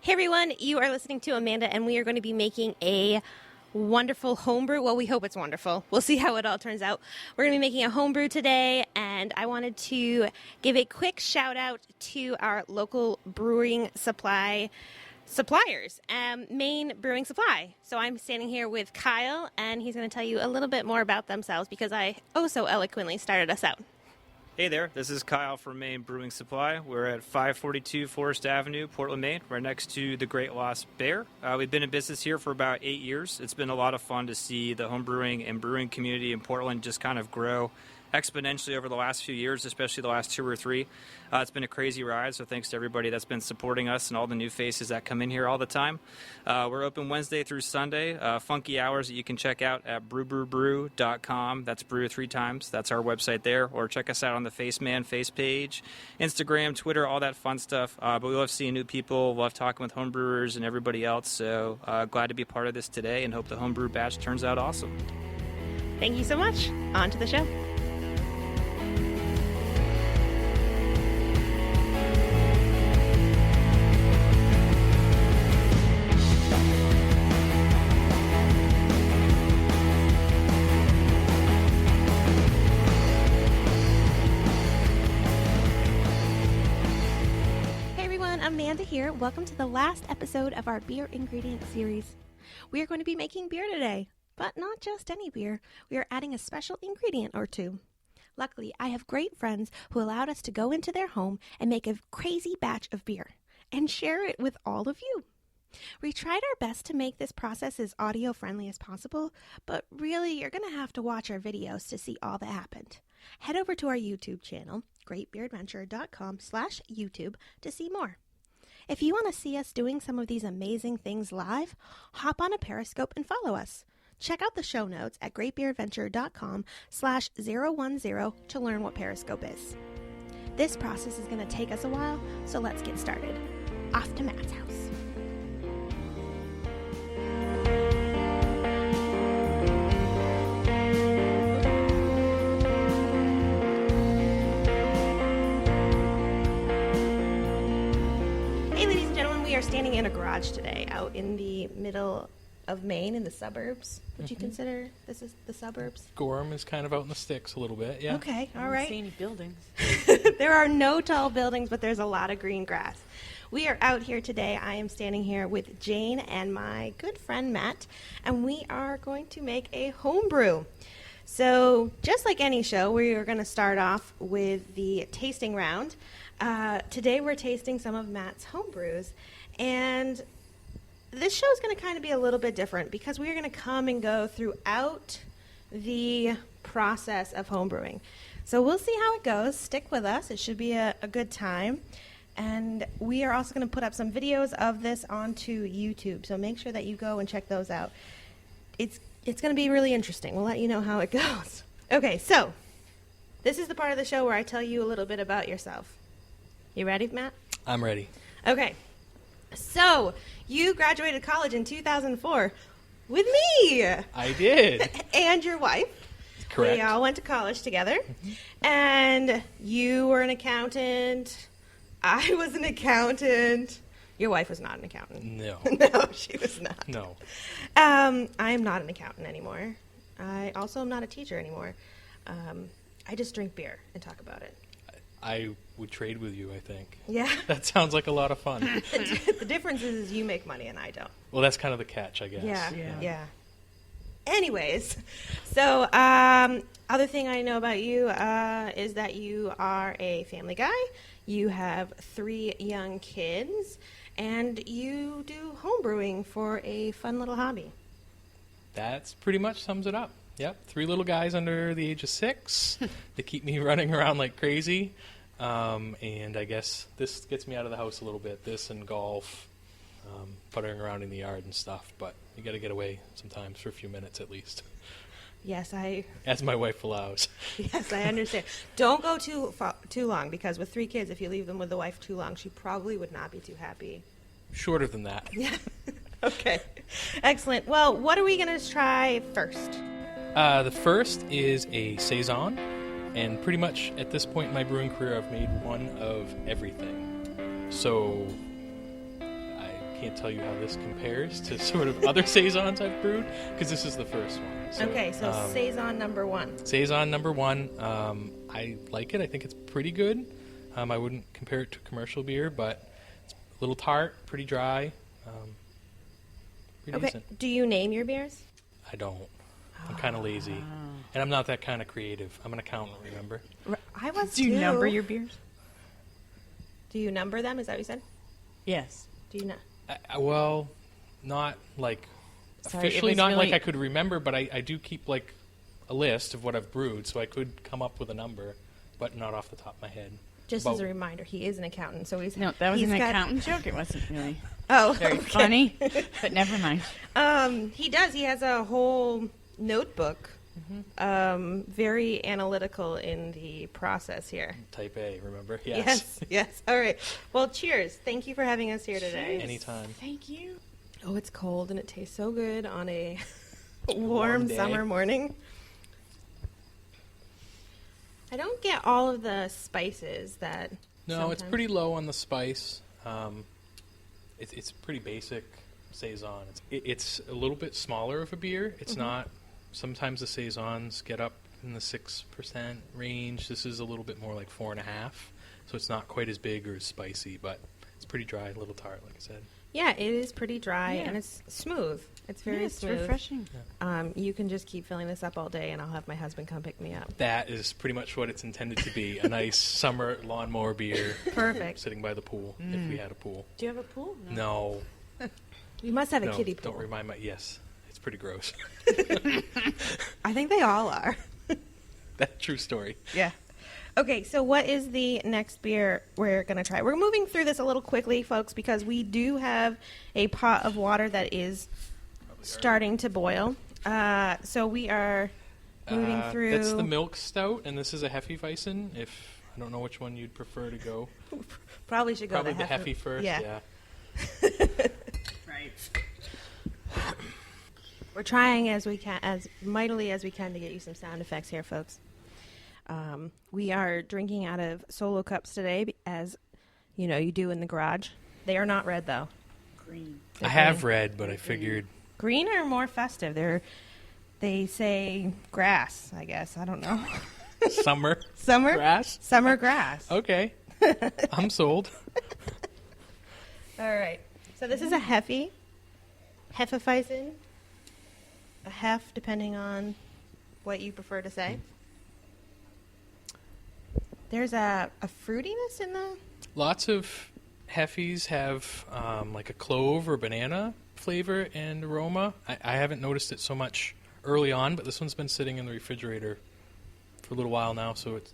Hey everyone, you are listening to Amanda, and we are going to be making a wonderful homebrew. Well, we hope it's wonderful. We'll see how it all turns out. We're going to be making a homebrew today, and I wanted to give a quick shout out to our local brewing suppliers, Maine Brewing Supply. So I'm standing here with Kyle, and he's going to tell you a little bit more about themselves because I so eloquently started us out. Hey there, this is Kyle from Maine Brewing Supply. We're at 542 Forest Avenue, Portland, Maine, right next to the Great Lost Bear. We've been in business here for about 8 years. It's been a lot of fun to see the home brewing and brewing community in Portland just kind of grow exponentially over the last few years, especially the last 2 or 3. It's been a crazy ride, so thanks to everybody that's been supporting us and all the new faces that come in here all the time. We're open Wednesday through Sunday, funky hours that you can check out at brewbrewbrew.com. That's brew 3 times. That's our website there. Or check us out on the Faceman face page, Instagram, Twitter, all that fun stuff. But we love seeing new people, love talking with homebrewers and everybody else. So glad to be part of this today and hope the homebrew batch turns out awesome. Thank you so much. On to the show. Amanda here. Welcome to the last episode of our beer ingredient series. We are going to be making beer today, but not just any beer. We are adding a special ingredient or two. Luckily, I have great friends who allowed us to go into their home and make a crazy batch of beer and share it with all of you. We tried our best to make this process as audio friendly as possible, but really you're going to have to watch our videos to see all that happened. Head over to our YouTube channel, greatbeeradventure.com/YouTube, to see more. If you want to see us doing some of these amazing things live, hop on a Periscope and follow us. Check out the show notes at greatbeeradventure.com/010 to learn what Periscope is. This process is going to take us a while, so let's get started. Off to Matt's house. We are standing in a garage today out in the middle of Maine in the suburbs. Would you consider this is the suburbs? Gorham is kind of out in the sticks a little bit, yeah. Okay, all right. I don't see any buildings. There are no tall buildings, but there's a lot of green grass. We are out here today. I am standing here with Jane and my good friend Matt, and we are going to make a home brew. So just like any show, we are going to start off with the tasting round. Today we're tasting some of Matt's home brews. And this show is going to kind of be a little bit different because we are going to come and go throughout the process of homebrewing. So we'll see how it goes. Stick with us. It should be a good time. And we are also going to put up some videos of this onto YouTube. So make sure that you go and check those out. It's going to be really interesting. We'll let you know how it goes. Okay, so this is the part of the show where I tell you a little bit about yourself. You ready, Matt? I'm ready. Okay. So, you graduated college in 2004 with me. I did. And your wife. Correct. We all went to college together. And you were an accountant. I was an accountant. Your wife was not an accountant. No. No, she was not. No. I am not an accountant anymore. I also am not a teacher anymore. I just drink beer and talk about it. I would trade with you, I think. Yeah. That sounds like a lot of fun. The difference is you make money and I don't. Well, that's kind of the catch, I guess. Yeah. Anyways, so other thing I know about you is that you are a family guy. You have 3 young kids, and you do home brewing for a fun little hobby. That's pretty much sums it up. Yep, 3 little guys under the age of 6. They keep me running around like crazy. And I guess this gets me out of the house a little bit. This and golf, puttering around in the yard and stuff. But you got to get away sometimes for a few minutes at least. Yes, as my wife allows. Yes, I understand. Don't go too long, because with 3 kids, if you leave them with the wife too long, she probably would not be too happy. Shorter than that. Yeah. Okay. Excellent. Well, what are we going to try first? The first is a Saison, and pretty much at this point in my brewing career, I've made one of everything. So I can't tell you how this compares to sort of other saisons I've brewed because this is the first one. So, Okay, so Saison number 1. Saison number 1. I like it. I think it's pretty good. I wouldn't compare it to commercial beer, but it's a little tart, pretty dry. Pretty decent. Do you name your beers? I don't. I'm kind of lazy, and I'm not that kind of creative. I'm an accountant, remember? I was Do you too. number your beers? Do you number them? Is that what you said? Yes. Do you not? Well, not like Sorry, it officially, was not really- like I could remember, but I do keep like a list of what I've brewed, so I could come up with a number, but not off the top of my head. Just as a reminder, he is an accountant, so he's No, that was he's an got- accountant joke. It wasn't really Oh, very okay. funny, but never mind. He does. He has a whole notebook, very analytical in the process here. Type A, remember? Yes. Yes. All right. Well, cheers. Thank you for having us here today. Anytime. Thank you. Oh, it's cold and it tastes so good on a Warm warm day. summer morning. I don't get all of the spices that. No, it's sometimes- pretty low on the spice. It's pretty basic saison. It's a little bit smaller of a beer. It's not. Sometimes the saisons get up in the 6% range. This is a little bit more like 4.5, so it's not quite as big or as spicy, but it's pretty dry, a little tart, like I said. Yeah, it is pretty dry Yeah. and it's smooth. It's very It's smooth. refreshing. You can just keep filling this up all day, and I'll have my husband come pick me up. That is pretty much what it's intended to be, a nice summer lawnmower beer Perfect. sitting by the pool, if we had a pool. Do you have a pool? No. You must have a No, kiddie pool. don't remind me. Yes, it's pretty gross. I think they all are. That true story. Yeah. Okay, so what is the next beer we're going to try? We're moving through this a little quickly, folks, because we do have a pot of water that is starting to boil. So we are moving through. That's the milk stout, and this is a Hefeweizen. If I don't know which one you'd prefer to go. Probably should go Probably the Hefe first. Yeah. Right. We're trying as mightily as we can to get you some sound effects here, folks. We are drinking out of solo cups today, as you know you do in the garage. They are not red though. Green. I have read, but I figured Green are more festive. They say grass, I guess. I don't know. summer Summer grass. Summer grass. Okay, I'm sold. All right. So this is a Hefeweizen, a hef, depending on what you prefer to say. There's a fruitiness in the. Lots of Hefes have like a clove or banana flavor and aroma. I haven't noticed it so much early on, but this one's been sitting in the refrigerator for a little while now, so it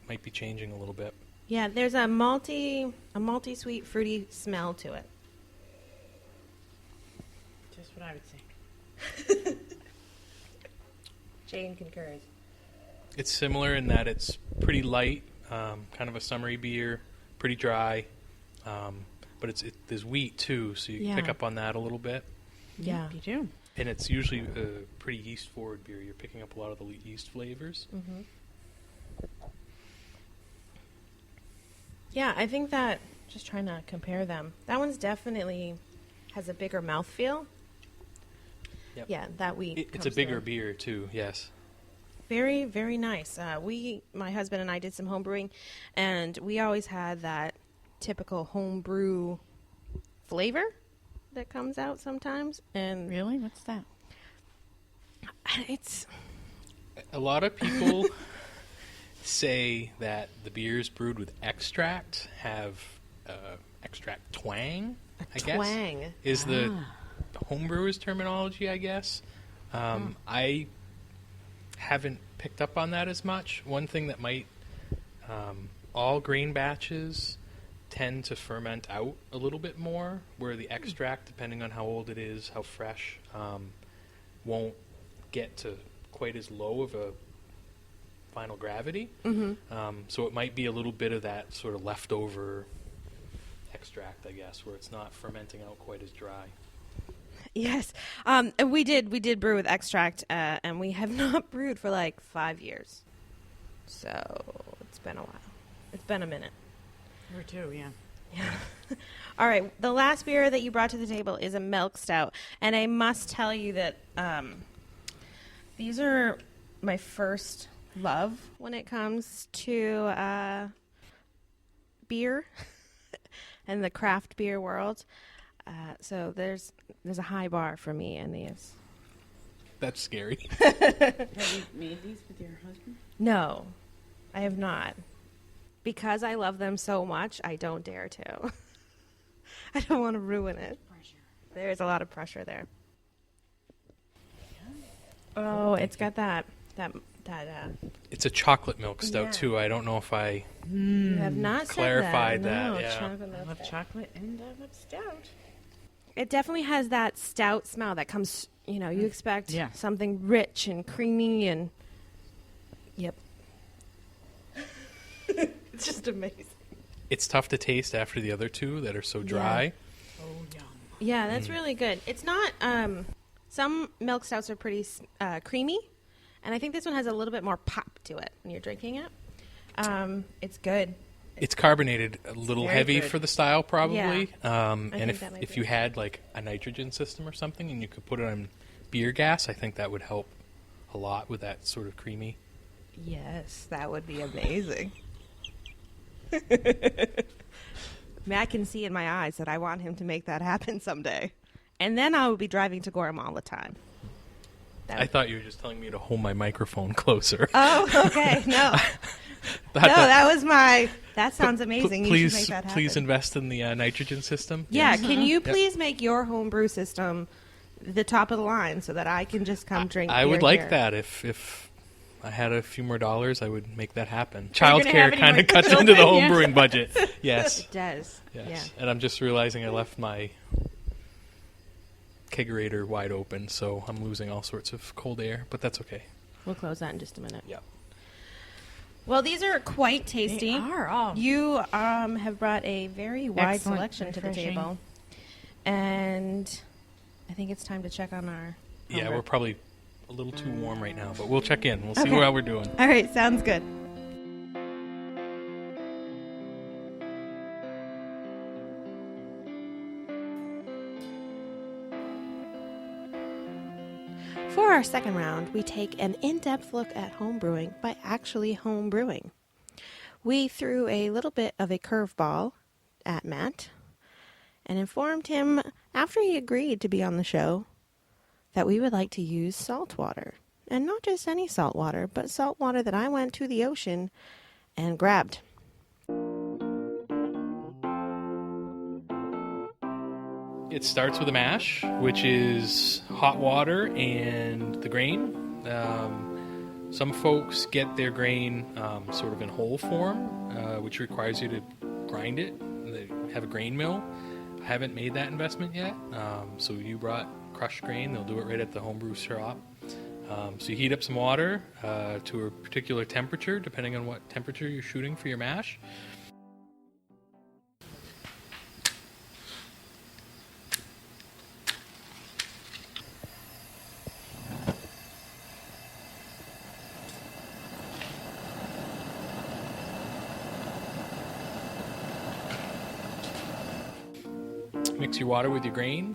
might be changing a little bit. Yeah, there's a malty sweet fruity smell to it. Just what I would think. Jane concurs. It's similar in that it's pretty light, kind of a summery beer, pretty dry, but there's wheat too, so you can pick Yeah. up on that a little bit. Yeah. You do. And it's usually a pretty yeast-forward beer. You're picking up a lot of the yeast flavors. Mm-hmm. Yeah, I think that, just trying to compare them, that one's definitely has a bigger mouthfeel. Yep. Yeah, that wheat. It's comes a bigger through. beer too. Yes. Very, very nice. My husband and I did some home brewing, and we always had that typical home brew flavor that comes out sometimes. And Really? What's that? it's A lot of people say that the beers brewed with extract have extract twang. I guess twang. is the homebrewers terminology. I guess I haven't picked up on that as much. One thing that might all grain batches tend to ferment out a little bit more, where the extract, depending on how old it is, how fresh, won't get to quite as low of a final gravity. So it might be a little bit of that sort of leftover extract, I guess, where it's not fermenting out quite as dry. Yes, and we did brew with extract, and we have not brewed for like 5 years. So it's been a while. It's been a minute. Or two, yeah. All right, the last beer that you brought to the table is a milk stout, and I must tell you that these are my first love when it comes to beer and the craft beer world. So there's a high bar for me in these. That's scary. Have you made these with your husband? No, I have not. Because I love them so much, I don't dare to. I don't want to ruin it. Pressure. There's a lot of pressure there. Oh, it's got that. It's a chocolate milk stout Yeah. too. I don't know if I You have not clarified said that, No, yeah. chocolate I milk love stout. chocolate and I love stout. It definitely has that stout smell that comes, you expect Yeah. something rich and creamy and, yep. It's just amazing. It's tough to taste after the other two that are so dry. Oh, yum. Yeah, that's really good. It's not, some milk stouts are pretty creamy, and I think this one has a little bit more pop to it when you're drinking it. It's good. It's carbonated, a little Very heavy good. for the style probably. Yeah. And think that might if be you had like a nitrogen system or something and you could put it on beer gas, I think that would help a lot with that sort of creamy. Yes, that would be amazing. Matt can see in my eyes that I want him to make that happen someday. And then I will be driving to Gorham all the time. I thought you were just telling me to hold my microphone closer. Oh, okay. No. Thought That sounds amazing. You should make that happen. Please invest in the nitrogen system. Yeah, Yes. can you please make your homebrew system the top of the line so that I can just come drink I beer would like here? that if I had a few more dollars, I would make that happen. Are you gonna have Childcare any kind more of cuts children? into the Yeah. homebrewing budget. Yes. It does. Yes. Yeah. And I'm just realizing I left my kegerator wide open, so I'm losing all sorts of cold air, but that's okay. We'll close that in just a minute. Yeah. Well, these are quite tasty. They are all. You have brought a very wide Excellent, selection to the refreshing. table. And I think it's time to check on our Yeah, homebrew. we're probably a little too warm right now, but we'll check in. We'll see Okay. how we're doing. All right, sounds good. For our second round, we take an in-depth look at homebrewing by actually homebrewing. We threw a little bit of a curveball at Matt and informed him, after he agreed to be on the show, that we would like to use salt water. And not just any salt water, but salt water that I went to the ocean and grabbed. It starts with a mash, which is hot water and the grain. Some folks get their grain sort of in whole form, which requires you to grind it. They have a grain mill. I haven't made that investment yet. So you brought crushed grain. They'll do it right at the homebrew shop. So you heat up some water to a particular temperature, depending on what temperature you're shooting for your mash. Mix your water with your grain.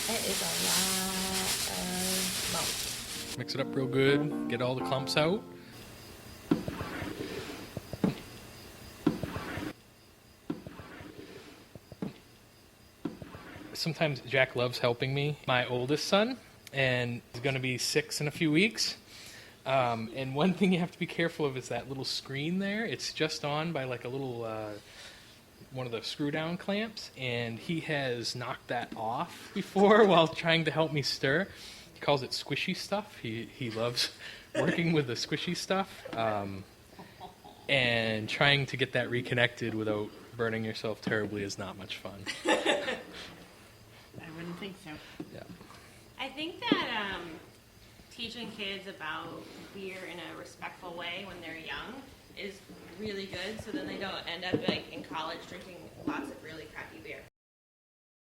It is a lot of malt. Mix it up real good. Get all the clumps out. Sometimes Jack loves helping me. My oldest son, and he's going to be 6 in a few weeks. And one thing you have to be careful of is that little screen there. It's just on by like a little one of the screw down clamps, and he has knocked that off before while trying to help me stir. He calls it squishy stuff. He loves working with the squishy stuff, and trying to get that reconnected without burning yourself terribly is not much fun. I wouldn't think so. Yeah. I think that teaching kids about beer in a respectful way when they're young is really good, so then they don't end up like in college drinking lots of really crappy beer.